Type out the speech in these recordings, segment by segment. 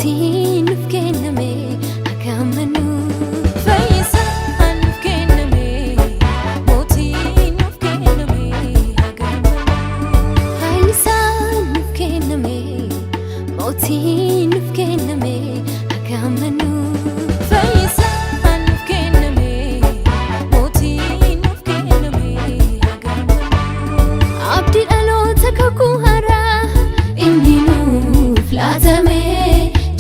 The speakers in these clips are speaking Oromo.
Mootiin nuuf kenname akka amanuu fayyisaan nuuf kenname. Mootiin nuuf kenname akka amanuu fayyisaan nuuf kenname. Mootiin nuuf kenname akka amanuu fayyisaan nuuf kenname. Mootiin nuuf kenname akka amanuu abdii dhaloota kakuu haaraa inni nuuf laatame.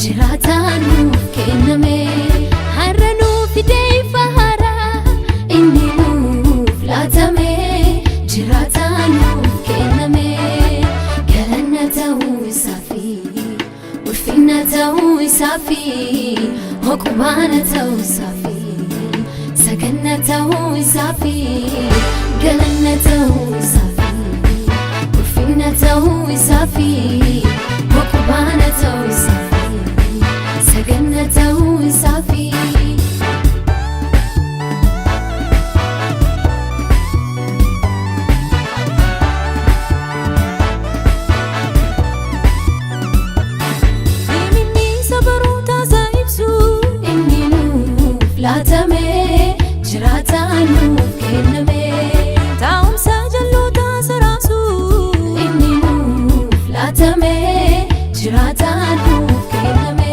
Jiraataan nuuf kenname har'a nuuf fidee ifa haaraa inni nuuf laatame. Jiraataan nuuf kenname galanna ta'uu isaafi ulfinna ta'uu isaafi hoqubaana ta'uu isaafi saganna ta'uu isaafi galanna ta'uu isaafi ulfinna ta'uu isaafi hoqubaana ta'uu isaafi. Saganna ta'uu isaafi Diimni sabaroota isaa ibsu inni nuuf laatame. Jiraataan nuuf kenname taa'umsa jalloota saraasu inni nuuf laatame. Jiraataan nuuf kenname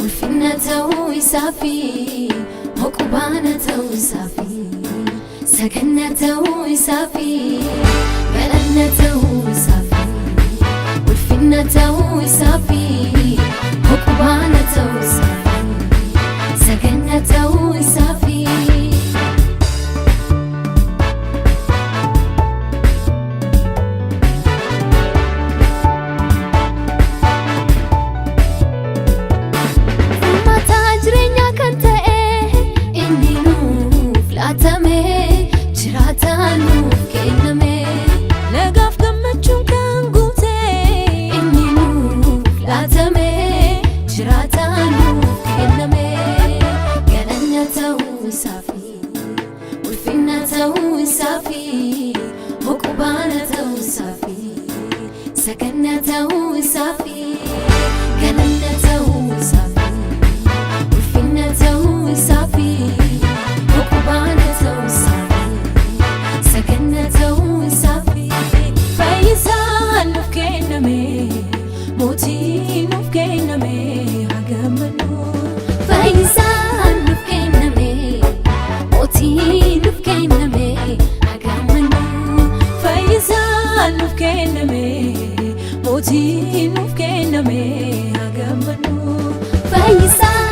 ulfinna ta'uu isaafi hoqubaana ta'uu isaafi saganna ta'uu isaafi galanna ta'uu isaafi ulfinna ta'uu isaafi hoqubaana ta'uu isaafi saganna ta'uu isaafi. Jiraataan nuuf kenname nagaaf gammachuun kan guute inni nuuf laatame. Jiraataan nuuf kenname galanna ta'uu isaafi ulfinna ta'uu isaafi hoqubaana ta'uu isaafi saganna ta'uu isaafi galanna ta'uu isaafi ulfinna ta'uu isaafi hoqubaana ta'uu isaafi saganna ta'uu isaafi fayyisaan nuuf kenname. Mootiin nuuf kenname akka amanuu fayyisaan nuuf kenname. Mootiin nuuf kenname akka amanuu fayyisaan nuuf kenname. Mootiin nuuf kenname akka amanuu fayyisaan